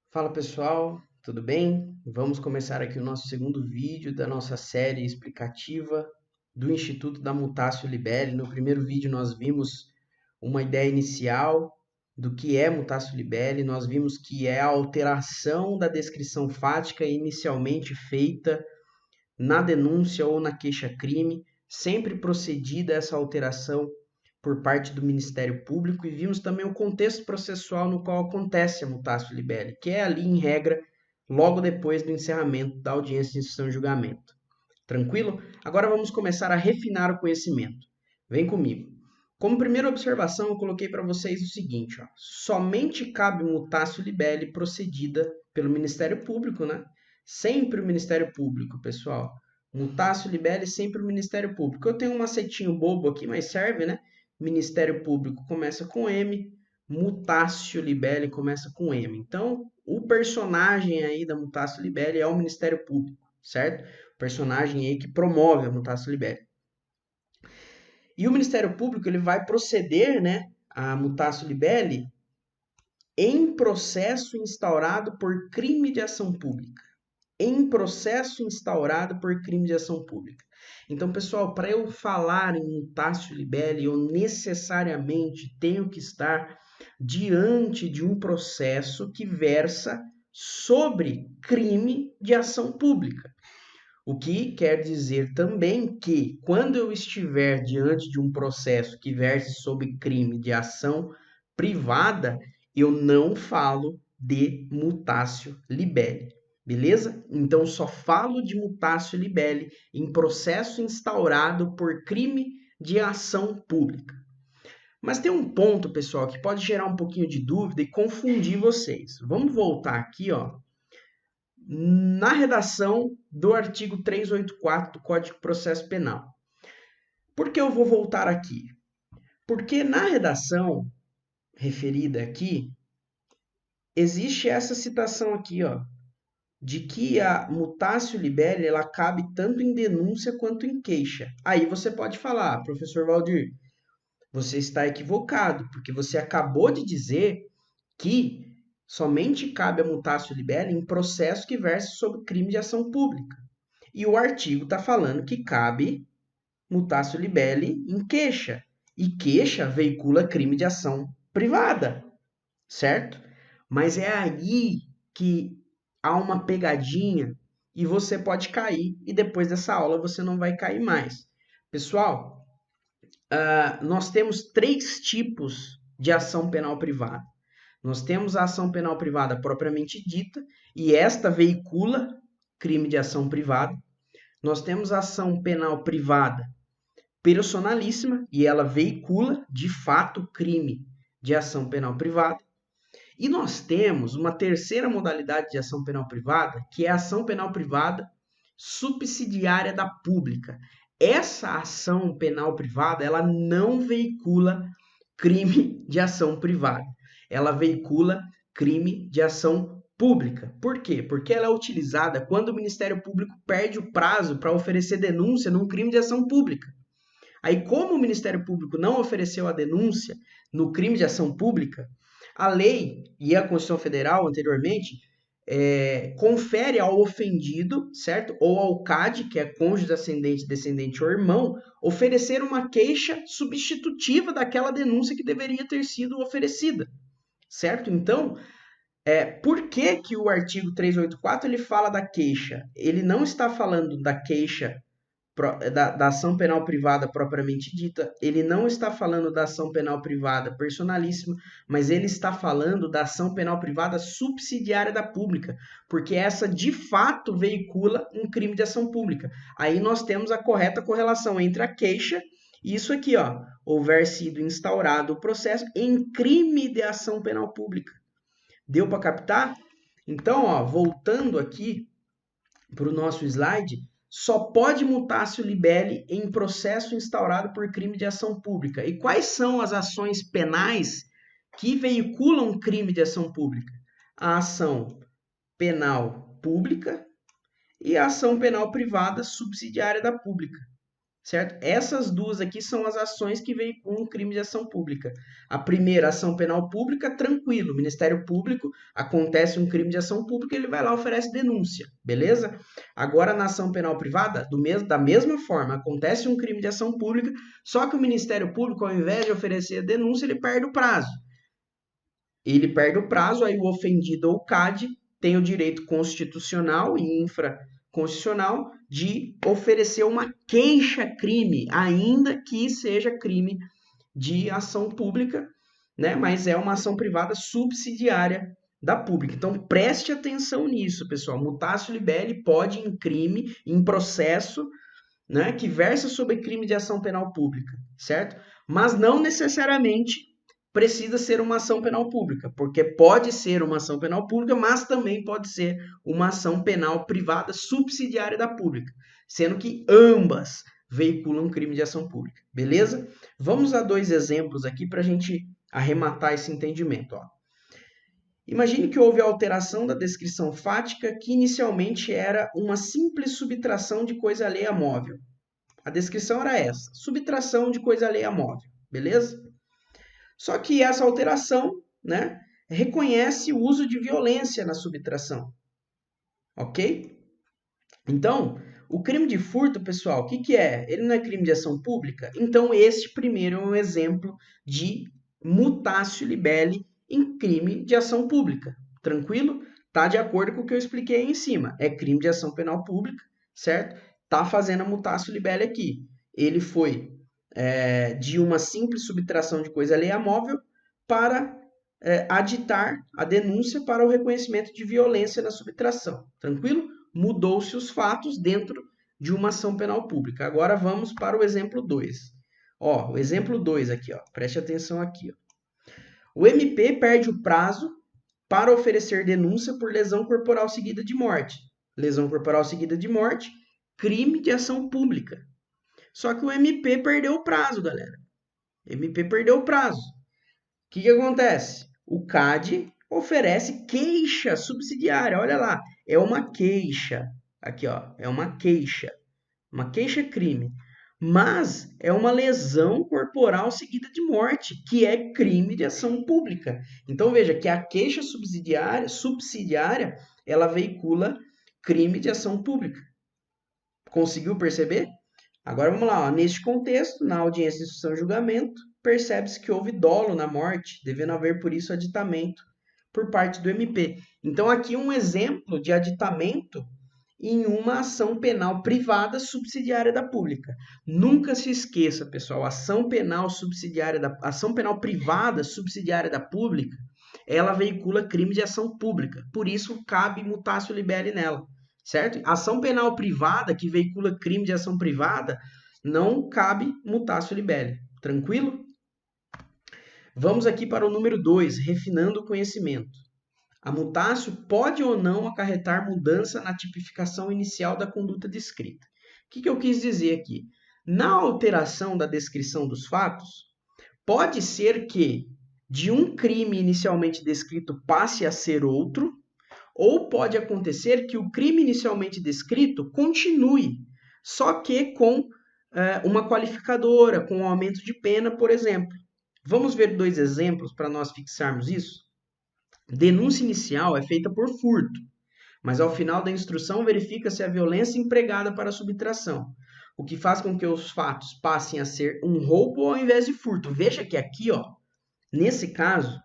Fala pessoal, tudo bem? Vamos começar aqui o nosso segundo vídeo da nossa série explicativa do Instituto da Mutatio Libelli. No primeiro vídeo nós vimos uma ideia inicial do que é Mutatio Libelli, nós vimos que é a alteração da descrição fática inicialmente feita na denúncia ou na queixa-crime, sempre procedida essa alteração por parte do Ministério Público, e vimos também o contexto processual no qual acontece a mutatio libelli, que é ali, em regra, logo depois do encerramento da audiência de instrução e julgamento. Tranquilo? Agora vamos começar a refinar o conhecimento. Vem comigo. Como primeira observação, eu coloquei para vocês o seguinte, ó, somente cabe mutatio libelli procedida pelo Ministério Público, né? Sempre o Ministério Público, pessoal. Mutatio libelli, sempre o Ministério Público. Eu tenho um macetinho bobo aqui, mas serve, né? Ministério Público começa com M, Mutatio Libelli começa com M. Então, o personagem aí da Mutatio Libelli é o Ministério Público, certo? O personagem aí que promove a Mutatio Libelli. E o Ministério Público ele vai proceder, né, a Mutatio Libelli em processo instaurado por crime de ação pública. Em processo instaurado por crime de ação pública. Então, pessoal, para eu falar em mutatio libelli, eu necessariamente tenho que estar diante de um processo que versa sobre crime de ação pública. O que quer dizer também que, quando eu estiver diante de um processo que verse sobre crime de ação privada, eu não falo de mutatio libelli. Beleza? Então, só falo de mutatio libelli em processo instaurado por crime de ação pública. Mas tem um ponto, pessoal, que pode gerar um pouquinho de dúvida e confundir vocês. Vamos voltar aqui, ó, na redação do artigo 384 do Código de Processo Penal. Por que eu vou voltar aqui? Porque na redação referida aqui, existe essa citação aqui, ó, de que a mutatio libelli ela cabe tanto em denúncia quanto em queixa. Aí você pode falar, professor Valdir, você está equivocado, porque você acabou de dizer que somente cabe a mutatio libelli em processo que verse sobre crime de ação pública. E o artigo está falando que cabe mutatio libelli em queixa. E queixa veicula crime de ação privada, certo? Mas é aí que há uma pegadinha e você pode cair, e depois dessa aula você não vai cair mais. Pessoal, nós temos 3 tipos de ação penal privada. Nós temos a ação penal privada propriamente dita, e esta veicula crime de ação privada. Nós temos a ação penal privada personalíssima, e ela veicula, de fato, crime de ação penal privada. E nós temos uma terceira modalidade de ação penal privada, que é a ação penal privada subsidiária da pública. Essa ação penal privada, ela não veicula crime de ação privada. Ela veicula crime de ação pública. Por quê? Porque ela é utilizada quando o Ministério Público perde o prazo para oferecer denúncia num crime de ação pública. Aí, como o Ministério Público não ofereceu a denúncia no crime de ação pública, a lei e a Constituição Federal, anteriormente, confere ao ofendido, certo? Ou ao CAD, que é cônjuge, ascendente, descendente ou irmão, oferecer uma queixa substitutiva daquela denúncia que deveria ter sido oferecida, certo? Então, por que o artigo 384 ele fala da queixa? Ele não está falando da queixa da ação penal privada propriamente dita, ele não está falando da ação penal privada personalíssima, mas ele está falando da ação penal privada subsidiária da pública, porque essa de fato veicula um crime de ação pública. Aí nós temos a correta correlação entre a queixa e isso aqui, ó, houver sido instaurado o processo em crime de ação penal pública. Deu para captar? Então, ó, voltando aqui para o nosso slide, só pode mutatio libelli em processo instaurado por crime de ação pública. E quais são as ações penais que veiculam crime de ação pública? A ação penal pública e a ação penal privada subsidiária da pública. certo? Essas duas aqui são as ações que veiculam um crime de ação pública. A primeira, ação penal pública, tranquilo. Ministério Público, acontece um crime de ação pública, ele vai lá e oferece denúncia, beleza? Agora, na ação penal privada, da mesma forma, acontece um crime de ação pública, só que o Ministério Público, ao invés de oferecer a denúncia, ele perde o prazo. Ele perde o prazo, aí o ofendido ou o CAD tem o direito constitucional e infraconstitucional de oferecer uma queixa-crime, ainda que seja crime de ação pública, né? Mas é uma ação privada subsidiária da pública. Então preste atenção nisso, pessoal. Mutatio libelli pode em crime, em processo, né, que versa sobre crime de ação penal pública, certo? Mas não necessariamente precisa ser uma ação penal pública, porque pode ser uma ação penal pública, mas também pode ser uma ação penal privada subsidiária da pública, sendo que ambas veiculam crime de ação pública, beleza? Vamos a 2 exemplos aqui para a gente arrematar esse entendimento. Ó. Imagine que houve alteração da descrição fática que inicialmente era uma simples subtração de coisa alheia móvel. A descrição era essa, subtração de coisa alheia móvel, beleza? Só que essa alteração, né, reconhece o uso de violência na subtração, ok? Então, o crime de furto, pessoal, o que é? Ele não é crime de ação pública? Então, este primeiro é um exemplo de mutatio libelli em crime de ação pública, tranquilo? Tá de acordo com o que eu expliquei aí em cima, é crime de ação penal pública, certo? Tá fazendo a mutatio libelli aqui. Ele foi de uma simples subtração de coisa alheia móvel para aditar a denúncia para o reconhecimento de violência na subtração. Tranquilo? Mudou-se os fatos dentro de uma ação penal pública. Agora vamos para o exemplo 2. Ó, o exemplo 2 aqui, ó, preste atenção aqui. Ó. O MP perde o prazo para oferecer denúncia por lesão corporal seguida de morte. Lesão corporal seguida de morte, crime de ação pública. Só que o MP perdeu o prazo, galera. MP perdeu o prazo. O que acontece? O CAD oferece queixa subsidiária. Olha lá, é uma queixa. Aqui, ó, é uma queixa-crime. Mas é uma lesão corporal seguida de morte, que é crime de ação pública. Então veja que a queixa subsidiária, ela veicula crime de ação pública. Conseguiu perceber? Agora vamos lá, ó. Neste contexto, na audiência de instrução e julgamento, percebe-se que houve dolo na morte, devendo haver por isso aditamento por parte do MP. Então aqui um exemplo de aditamento em uma ação penal privada subsidiária da pública. Nunca se esqueça, pessoal, ação penal privada subsidiária da pública, ela veicula crime de ação pública. Por isso cabe mutatio libelli nela. Certo? Ação penal privada que veicula crime de ação privada não cabe mutatio libelli. Tranquilo? Vamos aqui para o número 2, refinando o conhecimento. A mutatio pode ou não acarretar mudança na tipificação inicial da conduta descrita. O que eu quis dizer aqui? Na alteração da descrição dos fatos, pode ser que de um crime inicialmente descrito passe a ser outro, ou pode acontecer que o crime inicialmente descrito continue, só que com uma qualificadora, com um aumento de pena, por exemplo. Vamos ver 2 exemplos para nós fixarmos isso? Denúncia inicial é feita por furto, mas ao final da instrução verifica-se a violência empregada para a subtração, o que faz com que os fatos passem a ser um roubo ao invés de furto. Veja que aqui, ó, nesse caso,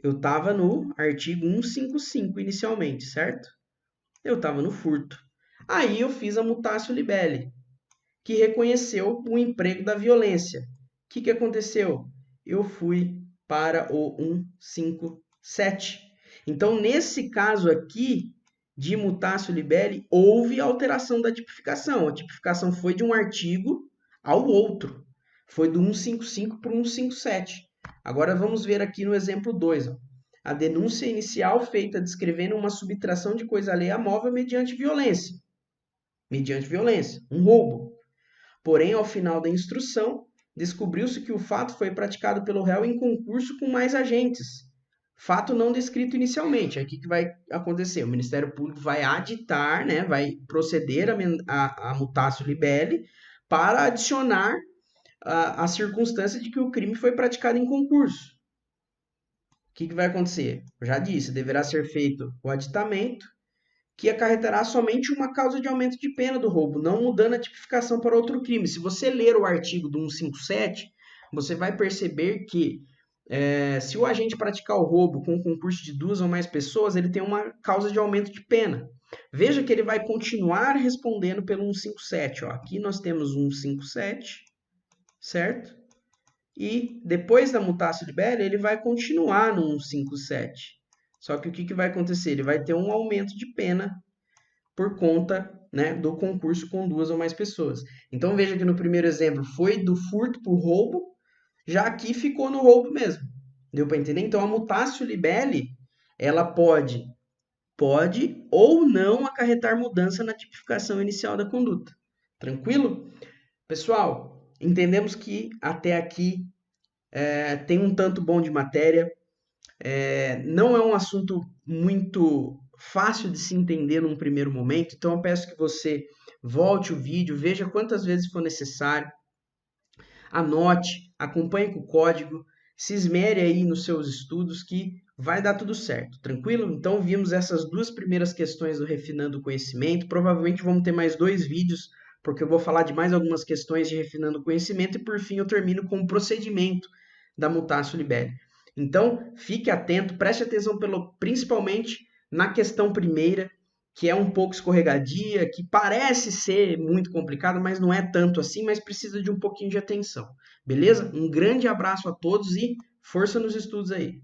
eu estava no artigo 155 inicialmente, certo? Eu estava no furto. Aí eu fiz a mutatio libelli, que reconheceu o emprego da violência. O que aconteceu? Eu fui para o 157. Então, nesse caso aqui, de mutatio libelli, houve alteração da tipificação. A tipificação foi de um artigo ao outro. Foi do 155 para o 157. Agora vamos ver aqui no exemplo 2. Ó. A denúncia inicial feita descrevendo uma subtração de coisa alheia móvel mediante violência. Mediante violência, um roubo. Porém, ao final da instrução, descobriu-se que o fato foi praticado pelo réu em concurso com mais agentes. Fato não descrito inicialmente. Aí o que vai acontecer? O Ministério Público vai aditar, né, vai proceder a mutatio libelli para adicionar a circunstância de que o crime foi praticado em concurso. O que vai acontecer? Eu já disse, deverá ser feito o aditamento, que acarretará somente uma causa de aumento de pena do roubo, não mudando a tipificação para outro crime. Se você ler o artigo do 157, você vai perceber que se o agente praticar o roubo com concurso de 2 ou mais pessoas, ele tem uma causa de aumento de pena. Veja que ele vai continuar respondendo pelo 157. Ó. Aqui nós temos 157, certo? E depois da mutatio libelli, ele vai continuar no 157. Só que o que vai acontecer? Ele vai ter um aumento de pena por conta, né, do concurso com 2 ou mais pessoas. Então veja que no primeiro exemplo foi do furto por roubo, já aqui ficou no roubo mesmo. Deu para entender? Então a mutatio libelli, ela pode ou não acarretar mudança na tipificação inicial da conduta. Tranquilo? Pessoal, entendemos que até aqui tem um tanto bom de matéria. Não é um assunto muito fácil de se entender num primeiro momento, então eu peço que você volte o vídeo, veja quantas vezes for necessário, anote, acompanhe com o código, se esmere aí nos seus estudos que vai dar tudo certo, tranquilo? Então vimos essas 2 primeiras questões do Refinando o Conhecimento, provavelmente vamos ter mais 2 vídeos, porque eu vou falar de mais algumas questões de Refinando o Conhecimento e por fim eu termino com o procedimento da mutatio libelli. Então, fique atento, preste atenção principalmente na questão primeira, que é um pouco escorregadia, que parece ser muito complicado, mas não é tanto assim, mas precisa de um pouquinho de atenção. Beleza? Um grande abraço a todos e força nos estudos aí.